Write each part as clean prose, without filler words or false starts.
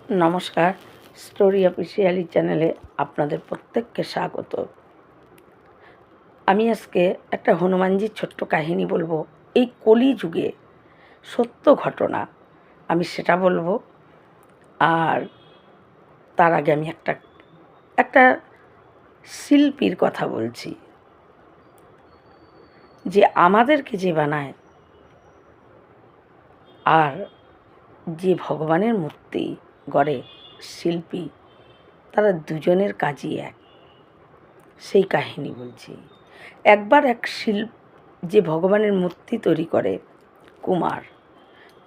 নমস্কার, story officially চ্যানেলে আপনাদের প্রত্যেককে স্বাগত। আমি আজকে একটা হনুমানজির ছোট্ট কাহিনী বলবো। এই কলিযুগে সত্য ঘটনা আমি সেটা বলবো। আর তার আগে আমি একটা শিল্পীর কথা বলছি, যে আমাদেরকে যে বানায় আর যে ভগবানের মূর্তি গড়ে শিল্পী, তারা দুজনের কাজই এক। সেই কাহিনী বলছি। একবার যে ভগবানের মূর্তি তৈরি করে, কুমার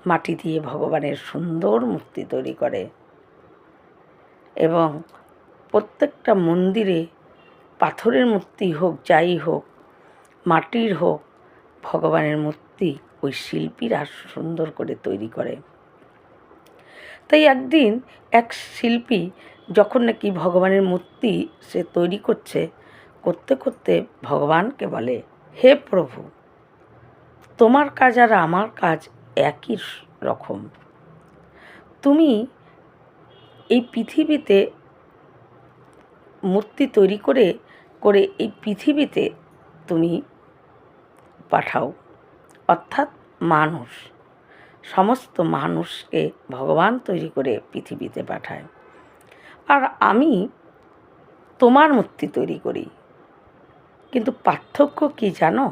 মাটি দিয়ে ভগবানের সুন্দর মূর্তি তৈরি করে এবং প্রত্যেকটা মন্দিরে পাথরের মূর্তি হোক, যাই হোক, মাটির হোক, ভগবানের মূর্তি ওই শিল্পীরা সুন্দর করে তৈরি করে। তাই একদিন এক শিল্পী যখন নাকি ভগবানের মূর্তি সে তৈরি করতে করতে ভগবানকে বলে, হে প্রভু, তোমার কাজ আর আমার কাজ একই রকম। তুমি এই পৃথিবীতে মূর্তি তৈরি করে করে এই পৃথিবীতে তুমি পাঠাও, অর্থাৎ সমস্ত মানুষকে ভগবান তৈরি করে পৃথিবীতে পাঠায়, আর আমি তোমার মূর্তি তৈরি করি। কিন্তু পার্থক্য কি জানো?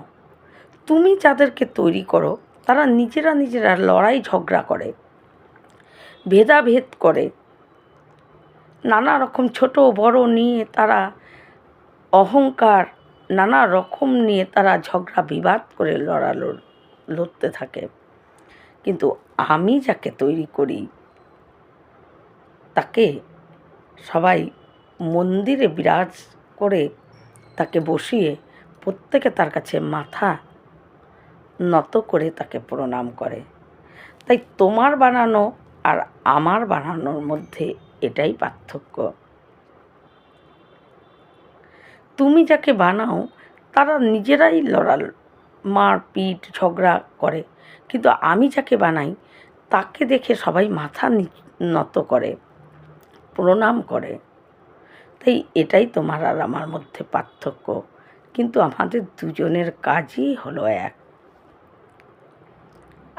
তুমি যাদেরকে তৈরি করো তারা নিজেরা লড়াই ঝগড়া করে, ভেদাভেদ করে, নানা রকম ছোট বড় নিয়ে তারা অহংকার, নানা রকম নিয়ে তারা ঝগড়া বিবাদ করে লড়তে থাকে। কিন্তু আমি যাকে তৈরি করি তাকে সবাই মন্দিরে বিরাজ করে তাকে বসিয়ে প্রত্যেকে তার কাছে মাথা নত করে তাকে প্রণাম করে। তাই তোমার বানানো আর আমার বানানোর মধ্যে এটাই পার্থক্য। তুমি যাকে বানাও তারা নিজেরাই মারপিট ঝগড়া করে, কিন্তু আমি যাকে বানাই তাকে দেখে সবাই মাথা নত করে, প্রণাম করে। তাই এটাই তোমার আর আমার মধ্যে পার্থক্য, কিন্তু আমাদের দুজনের কাজই হলো এক।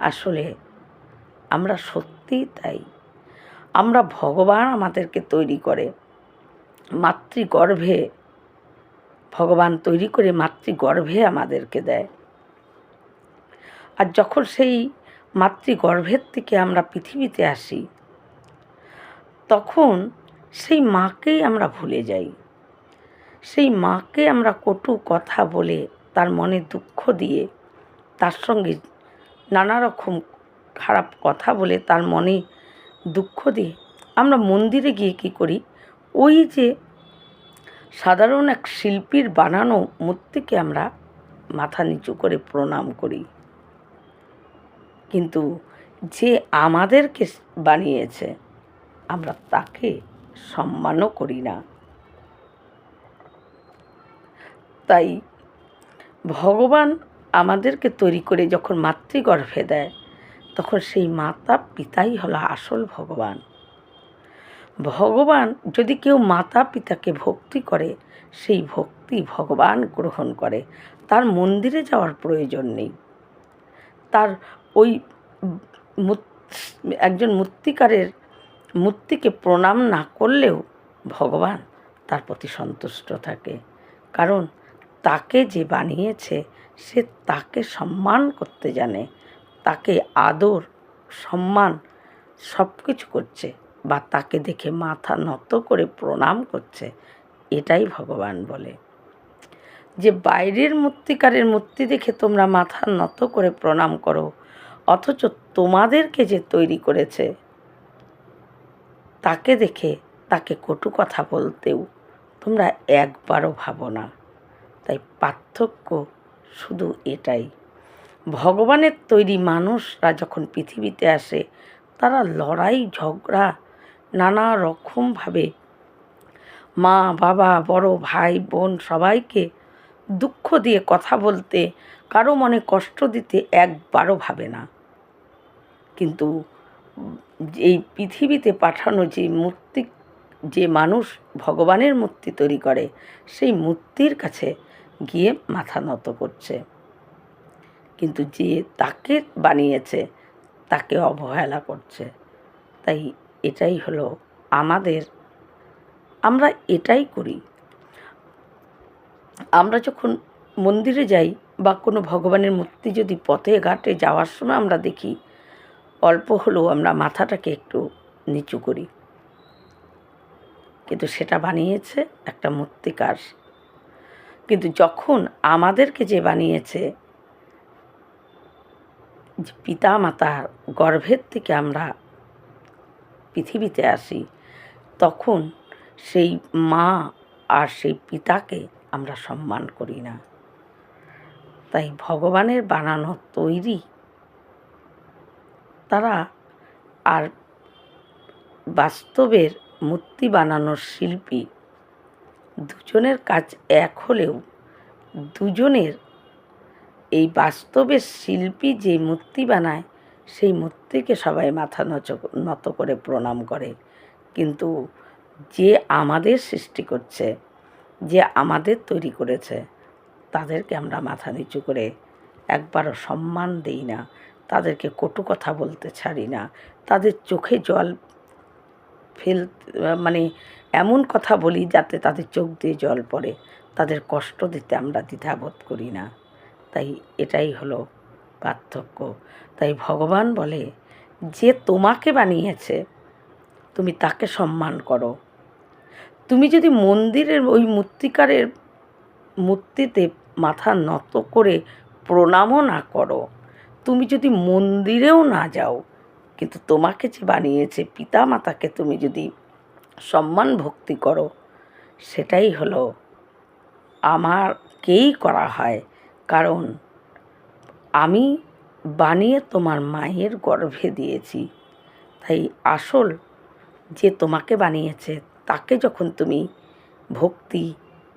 আসলে আমরা সত্যিই তাই। আমরা ভগবান আমাদেরকে তৈরি করে মাতৃগর্ভে, ভগবান তৈরি করে মাতৃগর্ভে আমাদেরকে দেয়। আর যখন সেই মাতৃগর্ভের থেকে আমরা পৃথিবীতে আসি, তখন সেই মাকেই আমরা ভুলে যাই। সেই মাকে আমরা কটু কথা বলে, তার মনে দুঃখ দিয়ে, তার সঙ্গে নানা রকম খারাপ কথা বলে, তার মনে দুঃখ দিয়ে আমরা মন্দিরে গিয়ে কী করি? ওই যে সাধারণ এক শিল্পীর বানানো মূর্তিকে আমরা মাথা নিচু করে প্রণাম করি, কিন্তু যে আমাদেরকে বানিয়েছে আমরা তাকে সম্মানও করি না। তাই ভগবান আমাদেরকে তৈরি করে যখন মাতৃগর্ভে দেয়, তখন সেই মাতা পিতাই হলো আসল ভগবান। ভগবান যদি কেউ মাতা পিতাকে ভক্তি করে, সেই ভক্তি ভগবান গ্রহণ করে। তার মন্দিরে যাওয়ার প্রয়োজন নেই। তার ওই একজন মূর্তিকারের মূর্তিকে প্রণাম না করলেও ভগবান তার প্রতি সন্তুষ্ট থাকে, কারণ তাকে যে বানিয়েছে সে তাকে সম্মান করতে জানে, তাকে আদর সম্মান সব কিছু করছে, বা তাকে দেখে মাথা নত করে প্রণাম করছে। এটাই ভগবান বলে। যে বাইরের মূর্তিকারের মূর্তি দেখে তোমরা মাথা নত করে প্রণাম করো, অথচ তোমাদেরকে যে তৈরি করেছে তাকে দেখে তাকে কটু কথা বলতেও তোমরা একবারও ভাবো না। তাই পার্থক্য শুধু এটাই। ভগবানের তৈরি মানুষরা যখন পৃথিবীতে আসে, তারা লড়াই ঝগড়া নানা রকমভাবে মা বাবা বড় ভাই বোন সবাইকে দুঃখ দিয়ে কথা বলতে, কারো মনে কষ্ট দিতে একবারও ভাবে না। কিন্তু এই পৃথিবীতে পাঠানো যে মানুষ ভগবানের মূর্তি তৈরি করে, সেই মূর্তির কাছে গিয়ে মাথা নত করছে, কিন্তু যে তাকে বানিয়েছে তাকে অবহেলা করছে। তাই এটাই হলো আমরা এটাই করি। আমরা যখন মন্দিরে যাই বা কোনো ভগবানের মূর্তি যদি পথে ঘাটে যাওয়ার সময় আমরা দেখি, অল্প হলেও আমরা মাথাটাকে একটু নিচু করি, কিন্তু সেটা বানিয়েছে একটা মূর্তিকার। কিন্তু যখন আমাদেরকে যে বানিয়েছে, যে পিতা মাতার গর্ভের থেকে আমরা পৃথিবীতে আসি, তখন সেই মা আর সেই পিতাকে আমরা সম্মান করি না। তাই ভগবানের বানানো তৈরি তারা আর বাস্তবের মূর্তি বানানোর শিল্পী দুজনের কাজ এক হলেও দুজনের এই বাস্তবের শিল্পী যে মূর্তি বানায় সেই মূর্তিকে সবাই মাথা নত করে প্রণাম করে, কিন্তু যে আমাদের সৃষ্টি করছে, যে আমাদের তৈরি করেছে, তাদেরকে আমরা মাথা নিচু করে একবারও সম্মান দিই না, তাদেরকে কটু কথা বলতে ছাড়ি না, তাদের চোখে জল এমন কথা বলি যাতে তাদের চোখ দিয়ে জল পড়ে, তাদের কষ্ট দিতে আমরা দ্বিধাবোধ করি না। তাই এটাই হলো পার্থক্য। তাই ভগবান বলে, যে তোমাকে বানিয়েছে তুমি তাকে সম্মান করো। তুমি যদি মন্দিরের ওই মূর্তিকারের মূর্তিতে মাথা নত করে প্রণামও না করো, তুমি যদি মন্দিরেও না যাও, কিন্তু তোমাকে যে বানিয়েছে পিতা মাতাকে তুমি যদি সম্মান ভক্তি করো, সেটাই হলো আমাকেই করা হয়। কারণ আমি বানিয়ে তোমার মায়ের গর্ভে দিয়েছি। তাই আসল যে তোমাকে বানিয়েছে তাকে যখন তুমি ভক্তি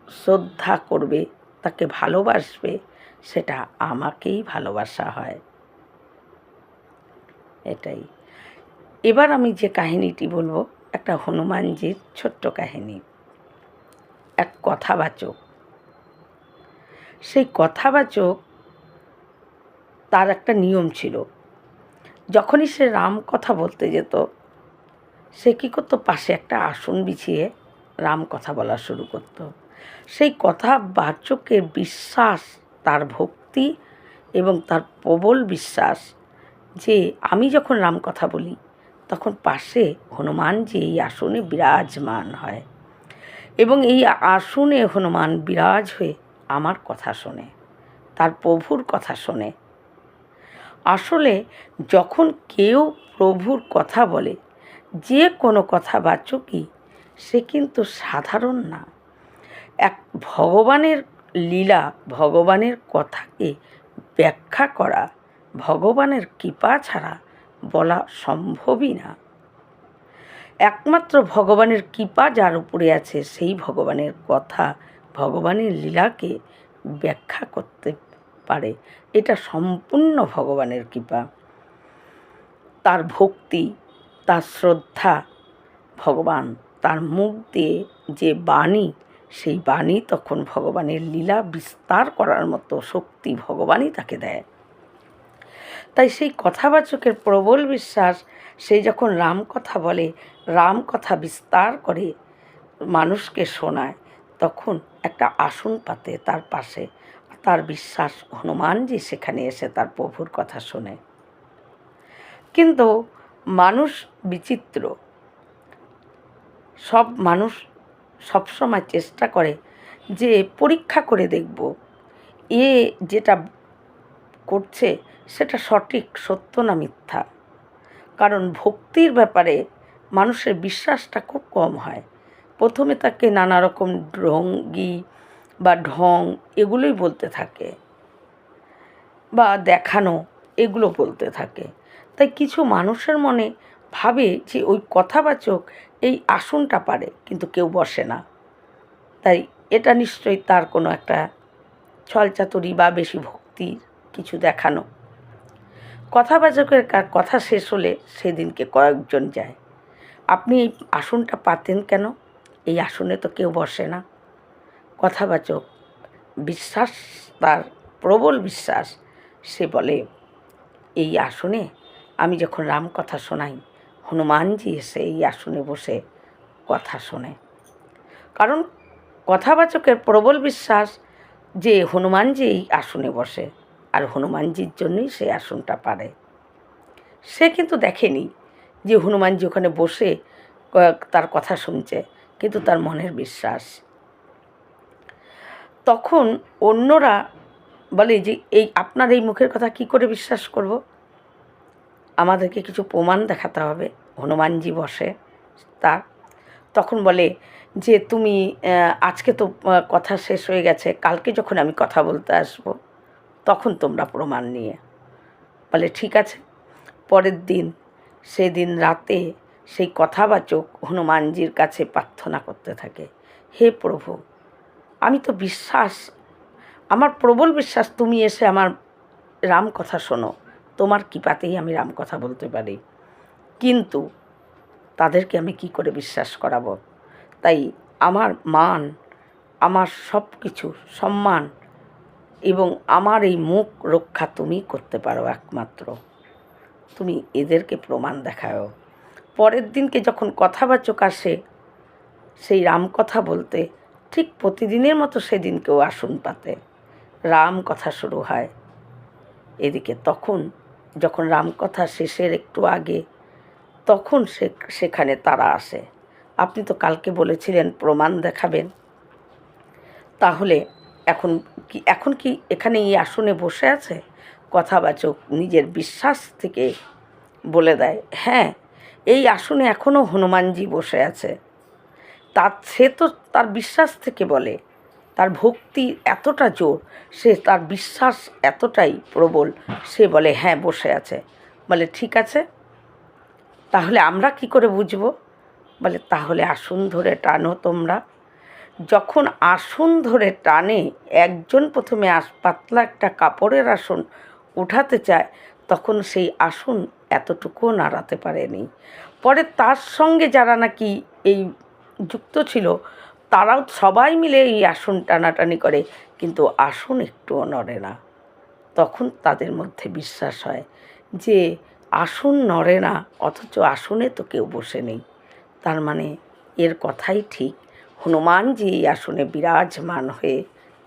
শ্রদ্ধা করবে, তাকে ভালোবাসবে, সেটা আমাকেই ভালোবাসা হয়। এটাই। এবার আমি যে কাহিনীটি বলবো, একটা হনুমানজির ছোট্ট কাহিনী। এক কথাবাচক, সেই কথাবাচক তার একটা নিয়ম ছিল। যখনই সে রাম কথা বলতে যেত, সে কী করতো, পাশে একটা আসন বিছিয়ে রাম কথা বলা শুরু করত। সেই কথাবাচকের বিশ্বাস, তার ভক্তি এবং তার প্রবল বিশ্বাস যে আমি যখন রাম কথা বলি তখন পাশে হনুমানজি এই আসনে বিরাজমান হয় এবং এই আসনে হনুমান বিরাজ হয়ে আমার কথা শোনে, তার প্রভুর কথা শোনে। আসলে যখন কেউ প্রভুর কথা বলে, যে কোনো কথাবাচকই, সে কিন্তু সাধারণ না। এক ভগবানের লীলা, ভগবানের কথাকে ব্যাখ্যা করা ভগবানের কৃপা ছাড়া বলা সম্ভবই না। একমাত্র ভগবানের কৃপা যার উপরে আছে, সেই ভগবানের কথা, ভগবানের লীলাকে ব্যাখ্যা করতে পারে। এটা সম্পূর্ণ ভগবানের কৃপা। তার ভক্তি, তার শ্রদ্ধা, ভগবান তার মুখ দিয়ে যে বাণী, সেই বাণী তখন ভগবানের লীলা বিস্তার করার মতো শক্তি ভগবানই তাকে দেয়। তাই সেই কথাবাচকের প্রবল বিশ্বাস, সে যখন রাম কথা বলে, রাম কথা বিস্তার করে মানুষকে শোনায়, তখন একটা আসন পাতে তার পাশে, তার বিশ্বাস হনুমানজি সেখানে এসে তার প্রভুর কথা শোনে। কিন্তু মানুষ বিচিত্র। সব মানুষ সবসময় চেষ্টা করে যে পরীক্ষা করে দেখব এ যেটা করছে সেটা সঠিক, সত্য না মিথ্যা। কারণ ভক্তির ব্যাপারে মানুষের বিশ্বাসটা খুব কম হয়। প্রথমে তাকে নানা রকম ঢঙ্গি বা ঢং এগুলোই বলতে থাকে, বা দেখানো এগুলো বলতে থাকে। তাই কিছু মানুষের মনে ভাবে যে ওই কথাবাচক এই আসনটা পারে, কিন্তু কেউ বসে না। তাই এটা নিশ্চয়ই তার কোনো একটা ছলচাতুরি বা বেশি ভক্তির কিছু দেখানো। কথাবাচকের কথা শেষ হলে সেদিনকে কয়েকজন যায়। আপনি এই আসনটা পাতেন কেন? এই আসনে তো কেউ বসে না। কথাবাচক বিশ্বাস, তার প্রবল বিশ্বাস, সে বলে এই আসনে আমি যখন রামকথা শোনাই, হনুমানজি এসে এই আসনে বসে কথা শোনে। কারণ কথাবাচকের প্রবল বিশ্বাস যে হনুমানজি এই আসনে বসে, আর হনুমানজির জন্যই সেই আসনটা পারে। সে কিন্তু দেখেনি যে হনুমানজি ওখানে বসে তার কথা শুনছে, কিন্তু তার মনের বিশ্বাস। তখন অন্যরা বলে যে এই আপনার এই মুখের কথা কি করে বিশ্বাস করব? আমাদেরকে কিছু প্রমাণ দেখাতে হবে হনুমানজি বসে তার। তখন বলে যে তুমি আজকে তো কথা শেষ হয়ে গেছে, কালকে যখন আমি কথা বলতে আসবো তখন তোমরা প্রমাণ নিয়ে। বলে ঠিক আছে। পরের দিন, সেদিন রাতে সেই কথাবাচক হনুমানজির কাছে প্রার্থনা করতে থাকে, হে প্রভু, আমি তো বিশ্বাস, আমার প্রবল বিশ্বাস তুমি এসে আমার রাম কথা শোনো, তোমার কৃপাতেই আমি রাম কথা বলতে পারি, কিন্তু তাদেরকে আমি কি করে বিশ্বাস করাবো? তাই আমার মান, আমার সব কিছু সম্মান এবং আমার এই মুখ রক্ষা তুমি করতে পারো একমাত্র, তুমি এদেরকে প্রমাণ দেখাও। পরের দিনকে যখন কথাবাচক আসে সেই রামকথা বলতে, ঠিক প্রতিদিনের মতো সেদিনকেও আসন পাতে, রাম কথা শুরু হয়। এদিকে তখন যখন রামকথা শেষের একটু আগে, তখন সেখানে তারা আসে। আপনি তো কালকে বলেছিলেন প্রমাণ দেখাবেন, তাহলে এখন কি এখানে এই আসনে বসে আছে? কথাবাচক নিজের বিশ্বাস থেকে বলে দেয়, হ্যাঁ, এই আসনে এখনও হনুমানজি বসে আছে। সে তো তার বিশ্বাস থেকে বলে, তার ভক্তি এতটা জোর, সে তার বিশ্বাস এতটাই প্রবল, সে বলে হ্যাঁ বসে আছে। বলে ঠিক আছে, তাহলে আমরা কি করে বুঝবো? বলে তাহলে আসন ধরে টানো তোমরা। যখন আসন ধরে টানে, একজন প্রথমে পাতলা একটা কাপড়ের আসন উঠাতে চায়, তখন সেই আসন এতটুকুও নাড়াতে পারেনি। পরে তার সঙ্গে যারা নাকি এই যুক্ত ছিল, তারাও সবাই মিলে এই আসন টানাটানি করে, কিন্তু আসন একটুও নড়ে না। তখন তাদের মধ্যে বিশ্বাস হয় যে আসন নড়ে না, অথচ আসনে তো কেউ বসে নেই, তার মানে এর কথাই ঠিক, হনুমানজি এই আসনে বিরাজমান হয়ে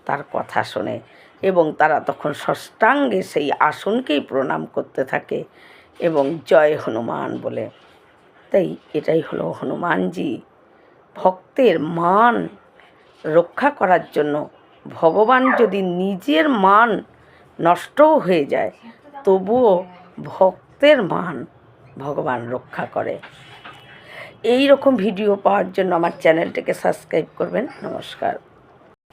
তার কথা শোনে, এবং তারা তখন ষষ্ঠাঙ্গে সেই আসনকেই প্রণাম করতে থাকে এবং জয় হনুমান বলে। তাই এটাই হলো হনুমানজি ভক্তের মান রক্ষা করার জন্য। ভগবান যদি নিজের মান নষ্টও হয়ে যায়, তবুও ভক্তের মান ভগবান রক্ষা করে। এই রকম ভিডিও পাওয়ার জন্য আমার চ্যানেলটাকে সাবস্ক্রাইব করবেন। নমস্কার।